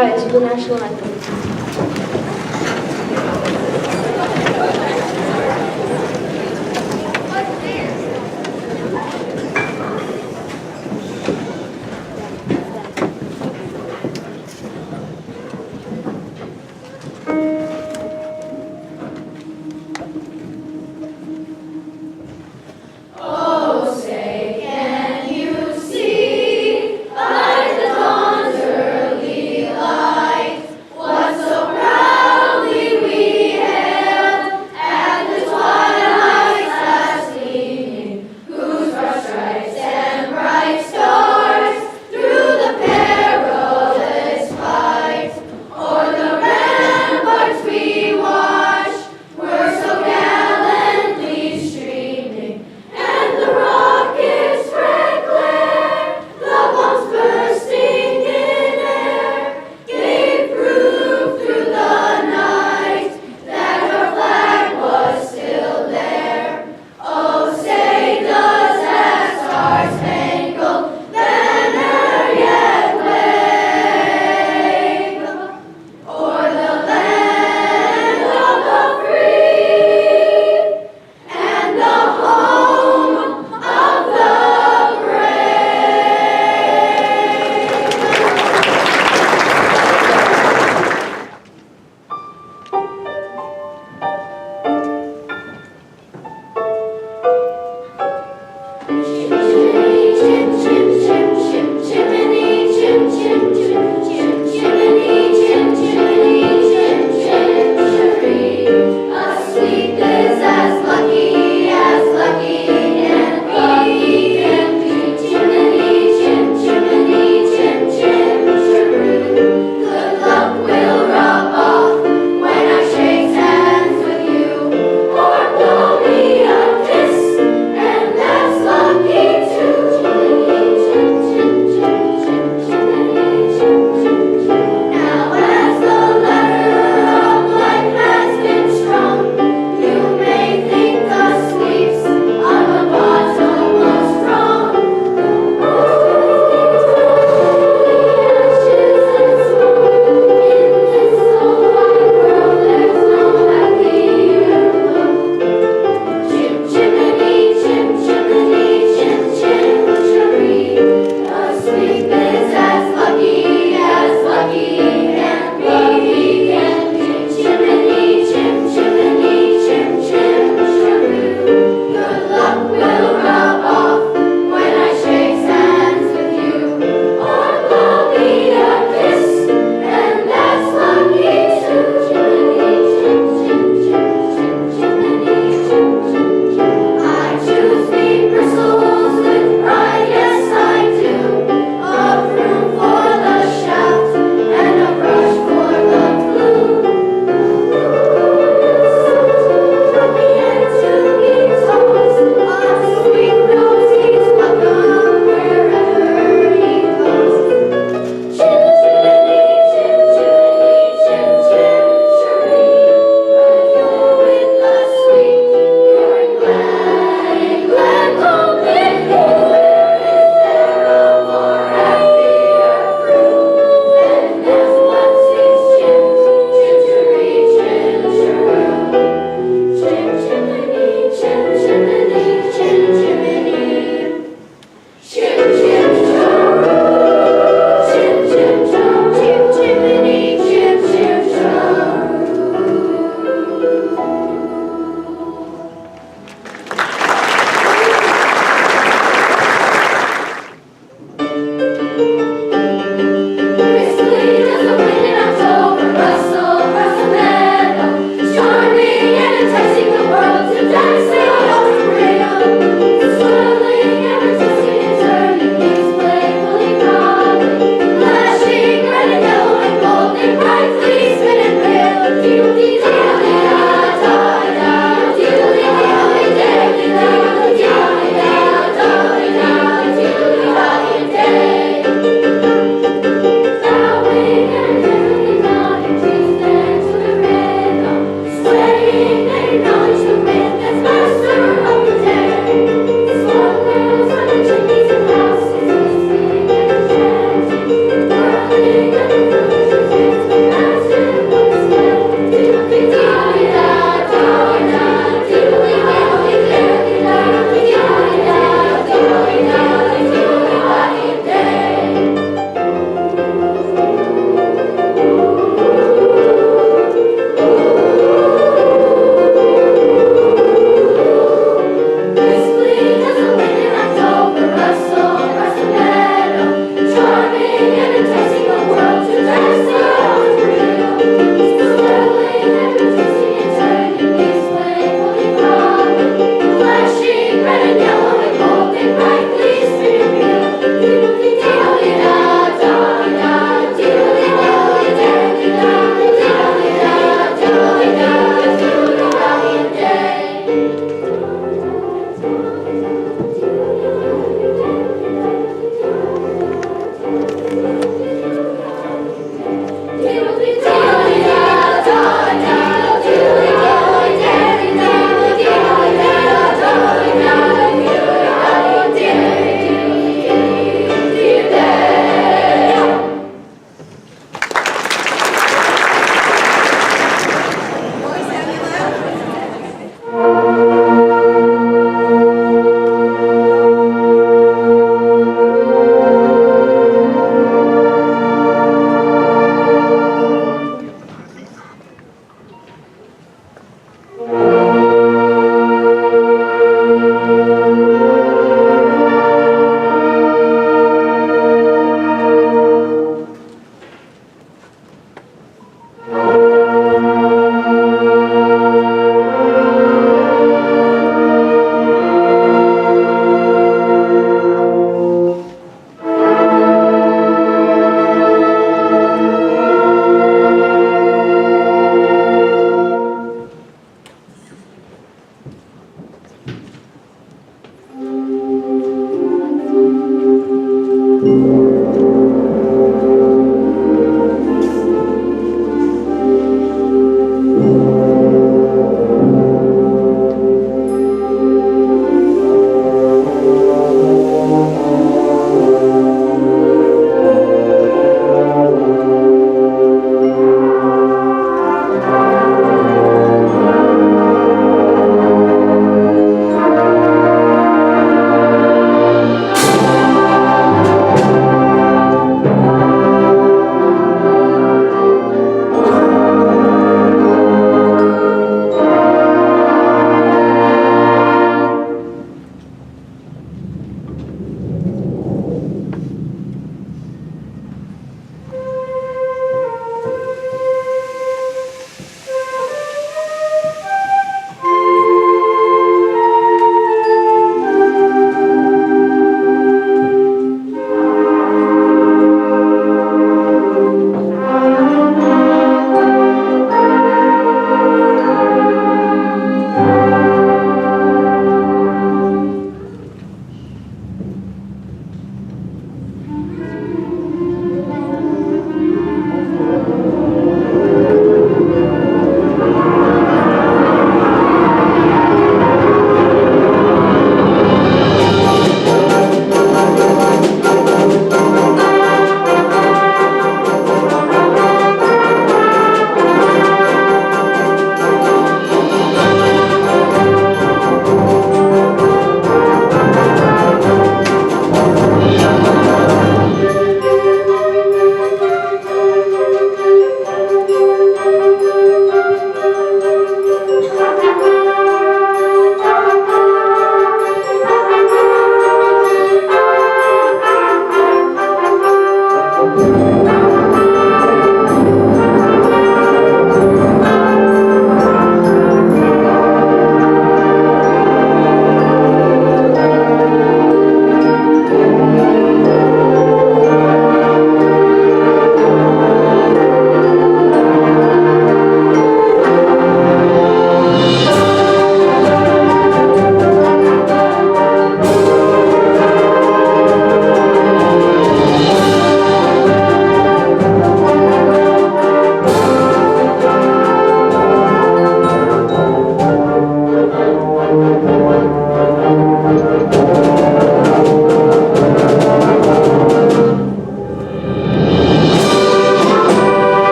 rise for the national anthem. By the dawn's early light,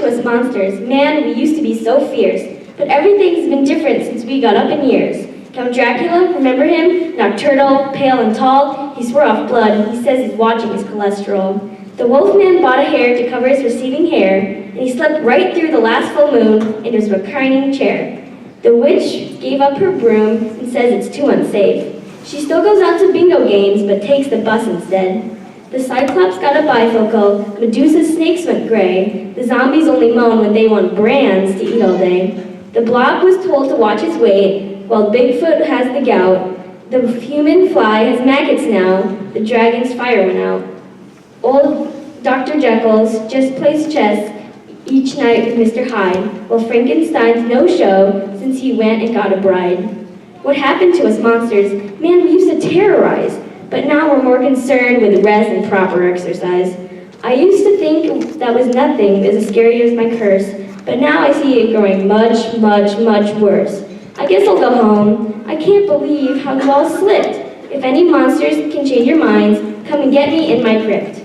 to us monsters. Man, we used to be so fierce. But everything's been different since we got up in years. Count Dracula, remember him? Nocturnal, pale and tall. He swore off blood. He says he's watching his cholesterol. The Wolfman bought a hair to cover his receding hair, and he slept right through the last full moon in his reclining chair. The witch gave up her broom and says it's too unsafe. She still goes out to bingo games, but takes the bus instead. The Cyclops got a bifocal, Medusa's snakes went gray. The zombies only moan when they want brands to eat all day. The Blob was told to watch his weight, while Bigfoot has the gout. The human fly has maggots now. The dragon's fire went out. Old Dr. Jekyll's just plays chess each night with Mr. Hyde, while Frankenstein's no show since he went and got a bride. What happened to us monsters? Man, we used to terrorize, but now we're more concerned with rest and proper exercise. I used to think that was nothing as scary as my curse, but now I see it growing much, much, much worse. I guess I'll go home. I can't believe how you all slipped. If any monsters can change your minds, come and get me in my crypt.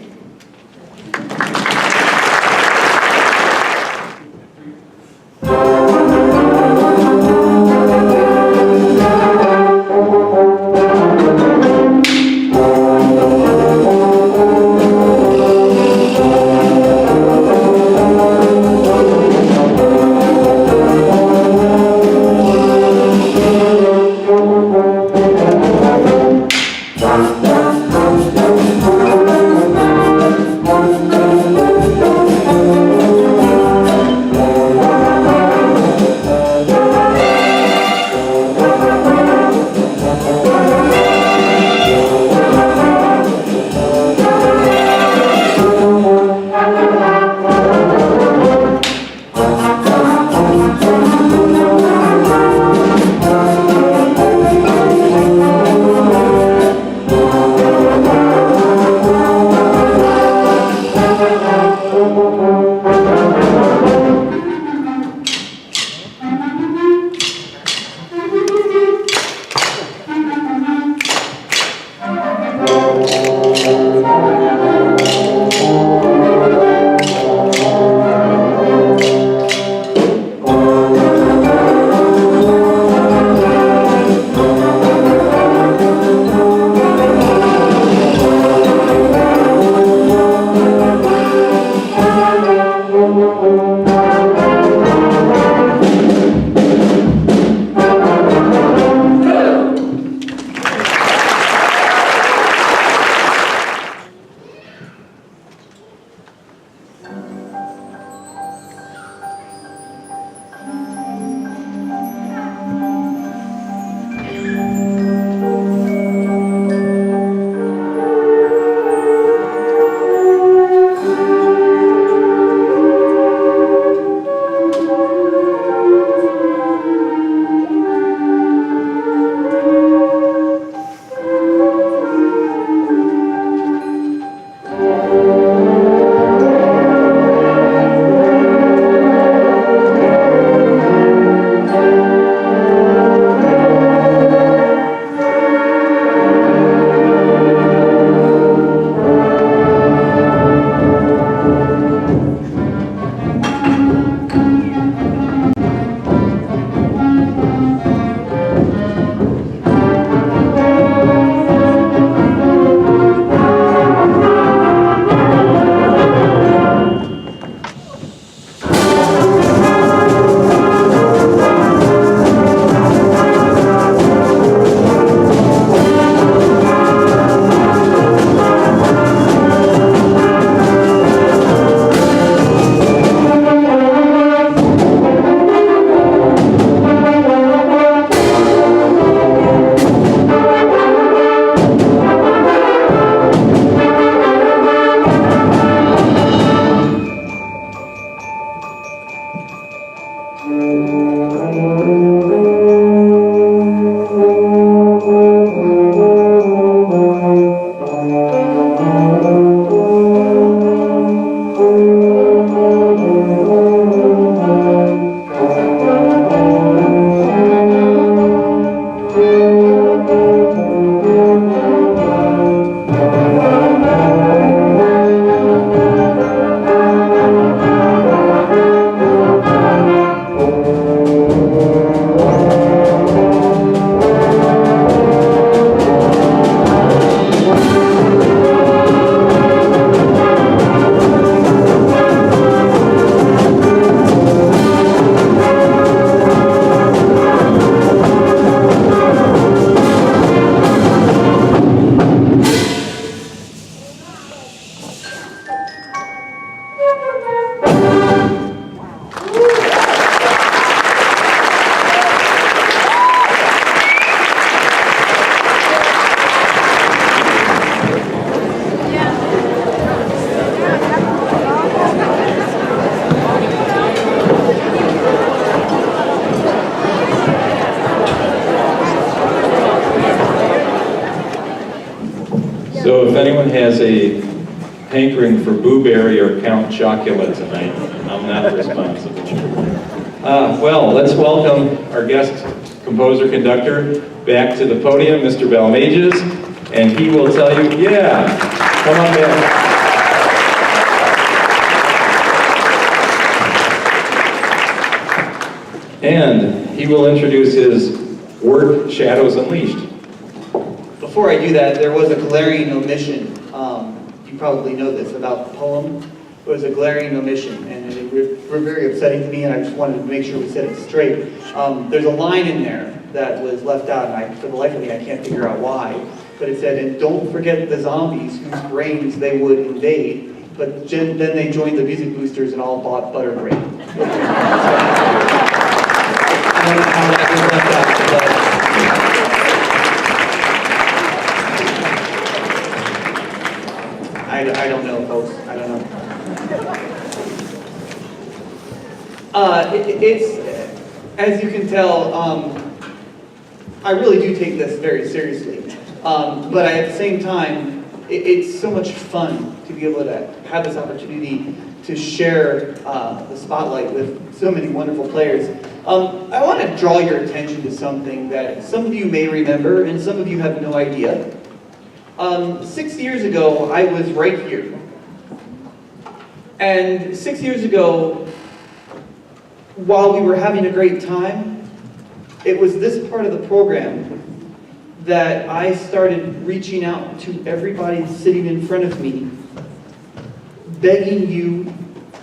So if anyone has a hankering for blueberry or Count Chocula tonight, I'm not responsible. Well, let's welcome our guest composer conductor back to the podium, Mr. Balmages, and he will tell you, come on back. And he will introduce his work, Shadows Unleashed. Before I do that, there was a glaring omission. You probably know this about the poem. It was a glaring omission, and it was very upsetting to me, and I just wanted to make sure we said it straight. There's a line in there that was left out, and for the life of me, I can't figure out why. But it said, and don't forget the zombies whose brains they would invade, but then they joined the music boosters and all bought butter bread. I don't know how that was left out, I don't know, folks. I don't know. It's, as you can tell, I really do take this very seriously. But at the same time, it's so much fun to be able to have this opportunity to share the spotlight with so many wonderful players. I want to draw your attention to something that some of you may remember and some of you have no idea. 6 years ago, I was right here. And 6 years ago, while we were having a great time, it was this part of the program that I started reaching out to everybody sitting in front of me, begging you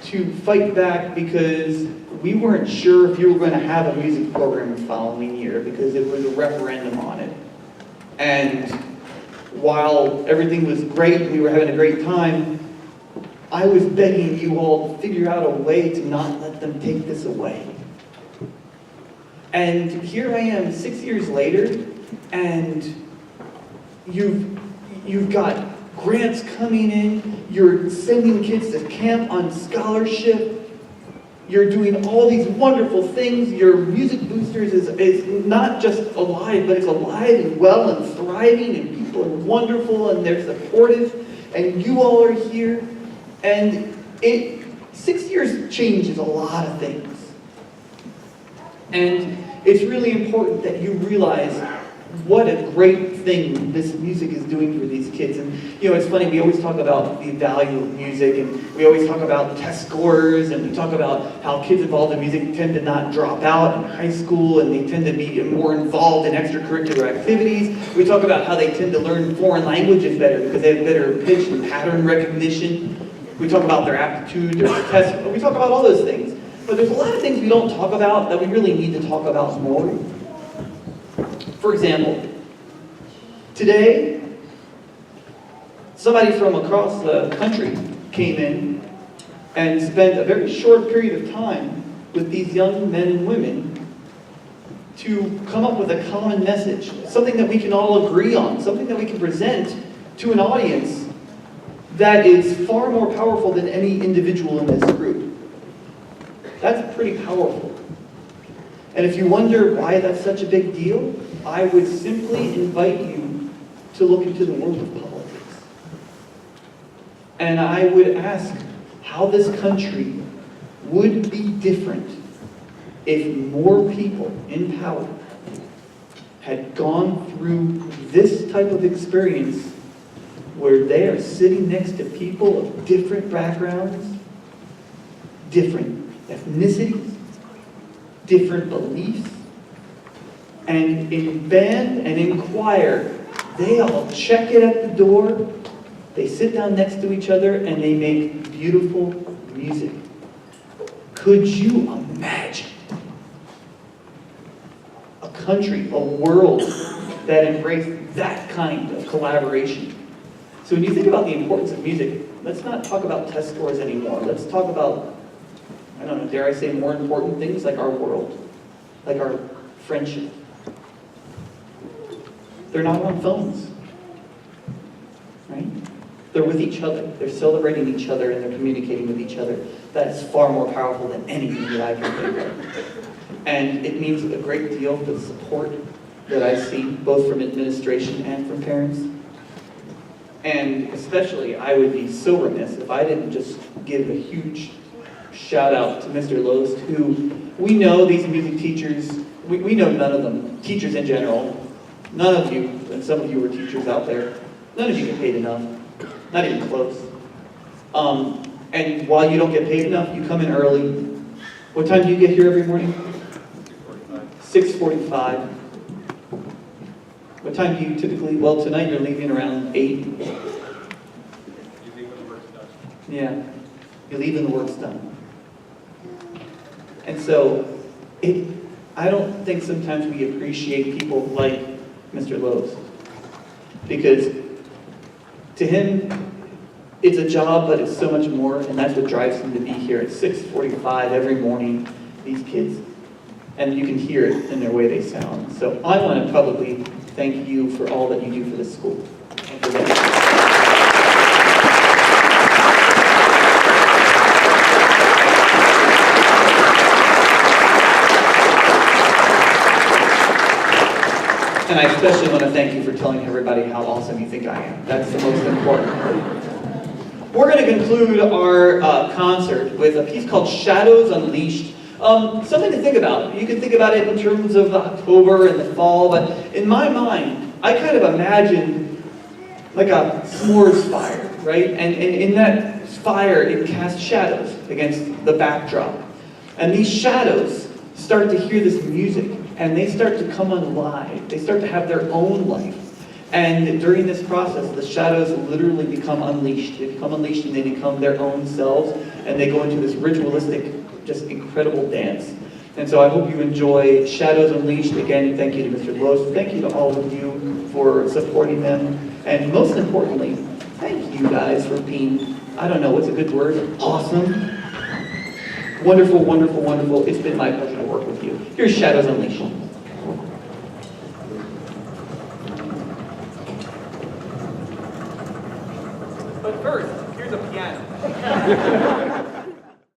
to fight back because we weren't sure if you were going to have a music program the following year because it was a referendum on it. And while everything was great and we were having a great time, I was begging you all to figure out a way to not let them take this away. And here I am 6 years later, and you've got grants coming in, you're sending kids to camp on scholarship, you're doing all these wonderful things, your Music Boosters is not just alive, but it's alive and well and thriving, and people are wonderful and they're supportive, and you all are here. And 6 years changes a lot of things. And it's really important that you realize what a great thing this music is doing for these kids. And you know, it's funny, we always talk about the value of music, and we always talk about test scores, and we talk about how kids involved in music tend to not drop out in high school, and they tend to be more involved in extracurricular activities. We talk about how they tend to learn foreign languages better because they have better pitch and pattern recognition. We talk about their aptitude, their test, we talk about all those things. But there's a lot of things we don't talk about that we really need to talk about more. For example, today, somebody from across the country came in and spent a very short period of time with these young men and women to come up with a common message, something that we can all agree on, something that we can present to an audience that is far more powerful than any individual in this group. That's pretty powerful. And if you wonder why that's such a big deal, I would simply invite you to look into the world of politics. And I would ask how this country would be different if more people in power had gone through this type of experience where they are sitting next to people of different backgrounds, different ethnicities, different beliefs, and in band and in choir, they all check it at the door, they sit down next to each other, and they make beautiful music. Could you imagine a country, a world that embraced that kind of collaboration? So when you think about the importance of music, let's not talk about test scores anymore. Let's talk about, I don't know, dare I say more important things like our world, like our friendship. They're not on phones, right? They're with each other. They're celebrating each other and they're communicating with each other. That is far more powerful than anything that I can think of. And it means a great deal for the support that I see, both from administration and from parents. And especially, I would be so remiss if I didn't just give a huge shout out to Mr. Loest, who we know these music teachers, we know none of them, teachers in general, none of you, and some of you are teachers out there, none of you get paid enough, not even close. And while you don't get paid enough, you come in early. What time do you get here every morning? 6:45. What time do you typically, well, tonight you're leaving around 8. You leave when the work's done. Yeah, you leave when the work's done. And so, I don't think sometimes we appreciate people like Mr. Loest. Because to him, it's a job, but it's so much more, and that's what drives him to be here at 6:45 every morning, these kids. And you can hear it in their way they sound. So I want to publicly thank you for all that you do for this school. And for that. And I especially want to thank you for telling everybody how awesome you think I am. That's the most important part. We're going to conclude our concert with a piece called Shadows Unleashed. Something to think about. You can think about it in terms of October and the fall, but in my mind, I kind of imagine like a s'mores fire, right? And in that fire, it casts shadows against the backdrop. And these shadows start to hear this music, and they start to come alive. They start to have their own life. And during this process, the shadows literally become unleashed. They become unleashed and they become their own selves, and they go into this ritualistic, just incredible dance. And so I hope you enjoy Shadows Unleashed. Again, thank you to Mr. Loest. Thank you to all of you for supporting them. And most importantly, thank you guys for being, I don't know, what's a good word? Awesome. Wonderful, wonderful, wonderful. It's been my pleasure to work with you. Here's Shadows Unleashed. But first, here's a piano.